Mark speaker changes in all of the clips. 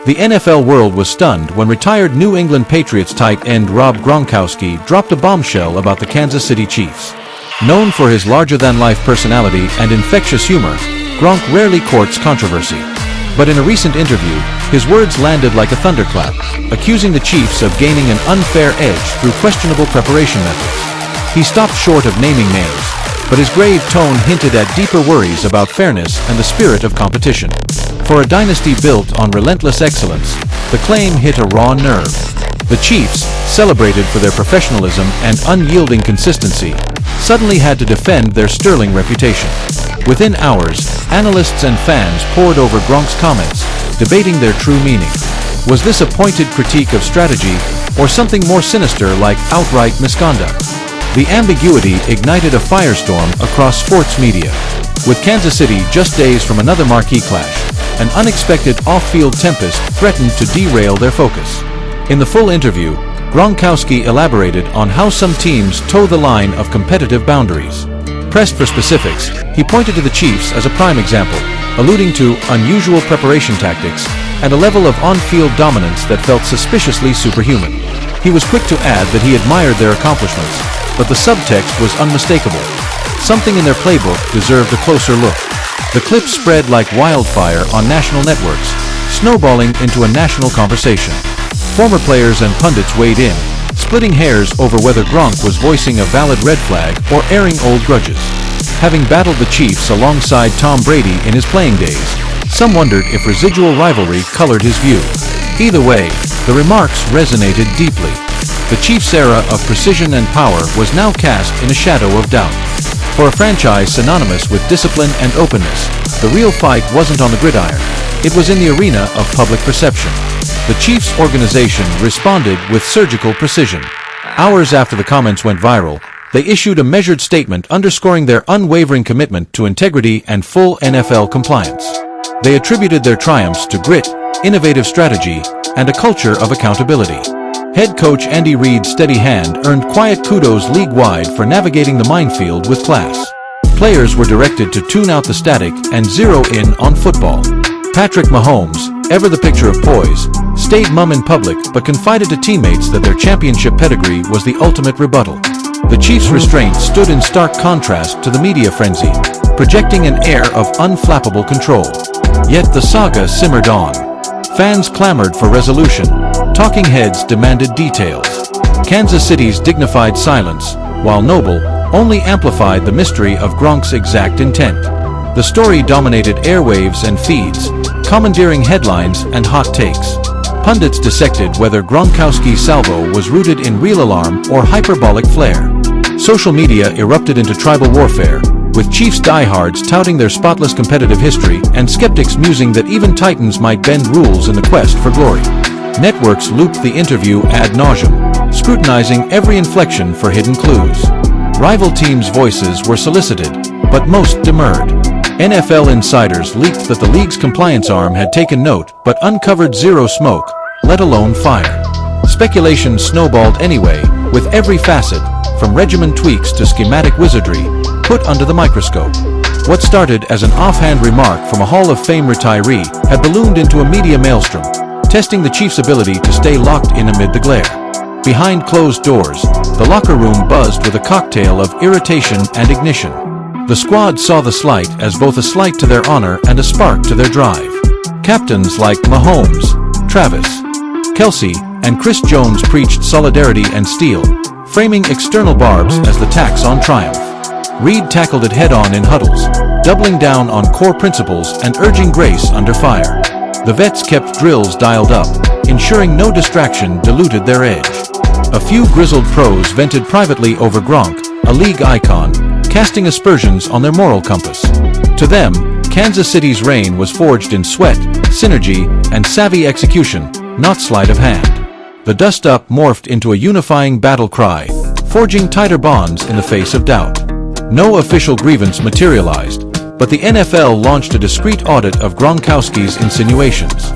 Speaker 1: The NFL world was stunned when retired New England Patriots tight end Rob Gronkowski dropped a bombshell about the Kansas City Chiefs. Known for his larger-than-life personality and infectious humor, Gronk rarely courts controversy. But in a recent interview, his words landed like a thunderclap, accusing the Chiefs of gaining an unfair edge through questionable preparation methods. He stopped short of naming names, but his grave tone hinted at deeper worries about fairness and the spirit of competition. For a dynasty built on relentless excellence, the claim hit a raw nerve. The Chiefs, celebrated for their professionalism and unyielding consistency, suddenly had to defend their sterling reputation. Within hours, analysts and fans pored over Gronk's comments, debating their true meaning. Was this a pointed critique of strategy, or something more sinister like outright misconduct? The ambiguity ignited a firestorm across sports media. With Kansas City just days from another marquee clash, an unexpected off-field tempest threatened to derail their focus. In the full interview, Gronkowski elaborated on how some teams toe the line of competitive boundaries. Pressed for specifics, he pointed to the Chiefs as a prime example, alluding to unusual preparation tactics and a level of on-field dominance that felt suspiciously superhuman. He was quick to add that he admired their accomplishments, but the subtext was unmistakable. Something in their playbook deserved a closer look. The clip spread like wildfire on national networks, snowballing into a national conversation. Former players and pundits weighed in, splitting hairs over whether Gronk was voicing a valid red flag or airing old grudges. Having battled the Chiefs alongside Tom Brady in his playing days, some wondered if residual rivalry colored his view. Either way, the remarks resonated deeply. The Chiefs' era of precision and power was now cast in a shadow of doubt. For a franchise synonymous with discipline and openness, the real fight wasn't on the gridiron. It was in the arena of public perception. The Chiefs organization responded with surgical precision. Hours after the comments went viral, they issued a measured statement underscoring their unwavering commitment to integrity and full NFL compliance. They attributed their triumphs to grit, innovative strategy, and a culture of accountability. Head coach Andy Reid's steady hand earned quiet kudos league-wide for navigating the minefield with class. Players were directed to tune out the static and zero in on football. Patrick Mahomes, ever the picture of poise, stayed mum in public but confided to teammates that their championship pedigree was the ultimate rebuttal. The Chiefs' restraint stood in stark contrast to the media frenzy, projecting an air of unflappable control. Yet the saga simmered on. Fans clamored for resolution. Talking heads demanded details. Kansas City's dignified silence, while noble, only amplified the mystery of Gronk's exact intent. The story dominated airwaves and feeds, commandeering headlines and hot takes. Pundits dissected whether Gronkowski's salvo was rooted in real alarm or hyperbolic flair. Social media erupted into tribal warfare, with Chiefs diehards touting their spotless competitive history and skeptics musing that even titans might bend rules in the quest for glory. Networks looped the interview ad nauseum, scrutinizing every inflection for hidden clues. Rival teams' voices were solicited, but most demurred. NFL insiders leaked that the league's compliance arm had taken note but uncovered zero smoke, let alone fire. Speculation snowballed anyway, with every facet, from regimen tweaks to schematic wizardry, put under the microscope. What started as an offhand remark from a Hall of Fame retiree had ballooned into a media maelstrom, testing the Chiefs' ability to stay locked in amid the glare. Behind closed doors, the locker room buzzed with a cocktail of irritation and ignition. The squad saw the slight as both a slight to their honor and a spark to their drive. Captains like Mahomes, Travis Kelce, and Chris Jones preached solidarity and steel, framing external barbs as the tax on triumph. Reid tackled it head-on in huddles, doubling down on core principles and urging grace under fire. The vets kept drills dialed up, ensuring no distraction diluted their edge. A few grizzled pros vented privately over Gronk, a league icon, casting aspersions on their moral compass. To them, Kansas City's reign was forged in sweat, synergy, and savvy execution, not sleight of hand. The dust-up morphed into a unifying battle cry, forging tighter bonds in the face of doubt. No official grievance materialized, but the NFL launched a discreet audit of Gronkowski's insinuations.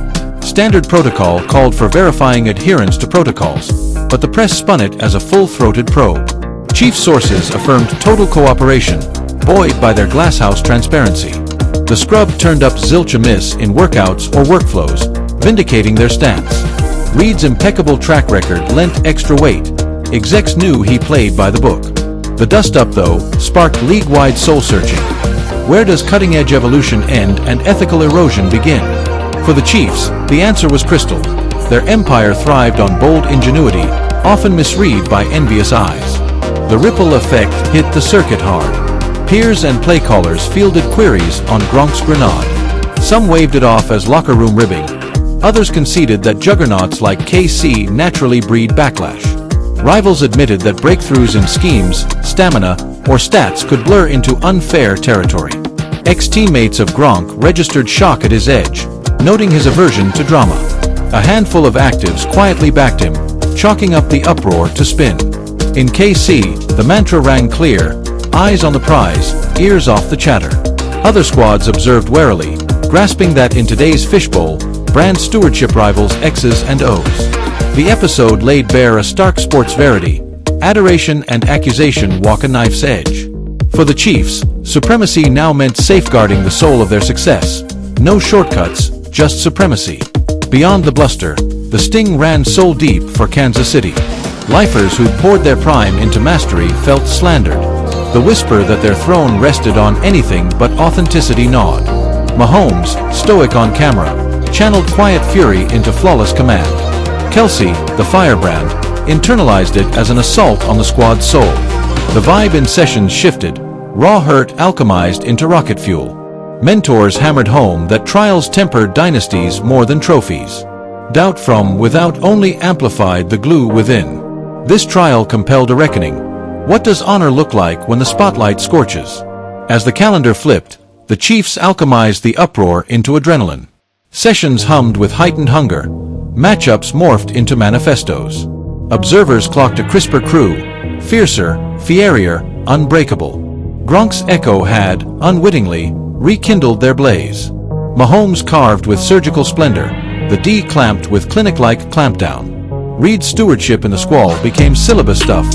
Speaker 1: Standard protocol called for verifying adherence to protocols, but the press spun it as a full-throated probe. Chief sources affirmed total cooperation, buoyed by their glasshouse transparency. The scrub turned up zilch amiss in workouts or workflows, vindicating their stance. Reed's impeccable track record lent extra weight. Execs knew he played by the book. The dust-up, though, sparked league-wide soul-searching. Where does cutting-edge evolution end and ethical erosion begin? For the Chiefs, the answer was crystal. Their empire thrived on bold ingenuity, often misread by envious eyes. The ripple effect hit the circuit hard. Peers and play-callers fielded queries on Gronk's grenade. Some waved it off as locker room ribbing. Others conceded that juggernauts like KC naturally breed backlash. Rivals admitted that breakthroughs in schemes, stamina, or stats could blur into unfair territory. Ex-teammates of Gronk registered shock at his edge, noting his aversion to drama. A handful of actives quietly backed him, chalking up the uproar to spin. In KC, the mantra rang clear: eyes on the prize, ears off the chatter. Other squads observed warily, grasping that in today's fishbowl, brand stewardship rivals X's and O's. The episode laid bare a stark sports verity: adoration and accusation walk a knife's edge. For the Chiefs, supremacy now meant safeguarding the soul of their success. No shortcuts, just supremacy. Beyond the bluster, the sting ran soul deep for Kansas City. Lifers who'd poured their prime into mastery felt slandered. The whisper that their throne rested on anything but authenticity gnawed. Mahomes, stoic on camera, channeled quiet fury into flawless command. Kelsey, the firebrand, internalized it as an assault on the squad's soul. The vibe in sessions shifted, raw hurt alchemized into rocket fuel. Mentors hammered home that trials tempered dynasties more than trophies. Doubt from without only amplified the glue within. This trial compelled a reckoning. What does honor look like when the spotlight scorches? As the calendar flipped, the Chiefs alchemized the uproar into adrenaline. Sessions hummed with heightened hunger. Matchups morphed into manifestos. Observers clocked a crisper crew, fiercer, fierier, unbreakable. Gronk's echo had, unwittingly, rekindled their blaze. Mahomes carved with surgical splendor, the D clamped with clinic-like clampdown. Reed's stewardship in the squall became syllabus stuff: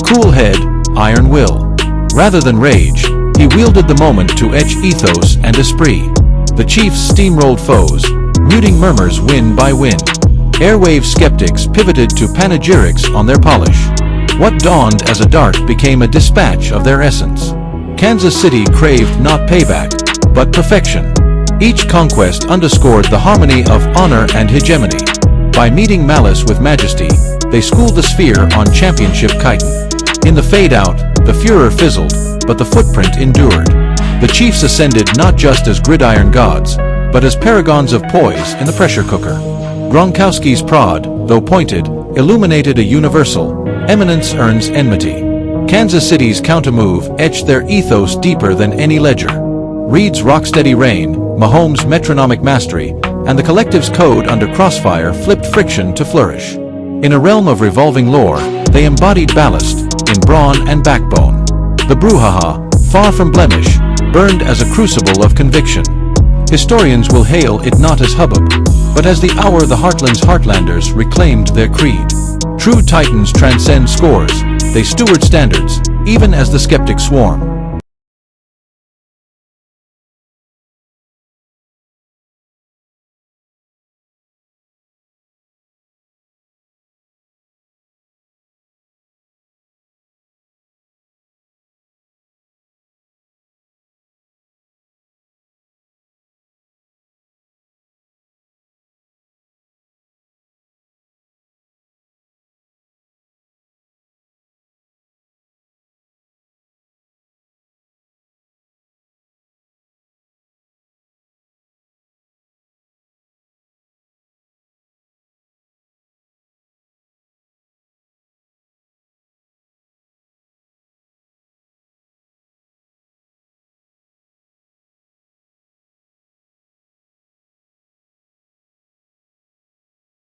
Speaker 1: cool head, iron will. Rather than rage, he wielded the moment to etch ethos and esprit. The Chiefs steamrolled foes, muting murmurs win by win. Airwave skeptics pivoted to panegyrics on their polish. What dawned as a dart became a dispatch of their essence. Kansas City craved not payback, but perfection. Each conquest underscored the harmony of honor and hegemony. By meeting malice with majesty, they schooled the sphere on championship chitin. In the fade-out, the furor fizzled, but the footprint endured. The Chiefs ascended not just as gridiron gods, but as paragons of poise in the pressure cooker. Gronkowski's prod, though pointed, illuminated a universal: eminence earns enmity. Kansas City's countermove etched their ethos deeper than any ledger. Reed's rocksteady reign, Mahomes' metronomic mastery, and the collective's code under crossfire flipped friction to flourish. In a realm of revolving lore, they embodied ballast, in brawn and backbone. The brouhaha, far from blemish, burned as a crucible of conviction. Historians will hail it not as hubbub, but as the hour the Heartland's Heartlanders reclaimed their creed. True titans transcend scores, they steward standards, even as the skeptics swarm.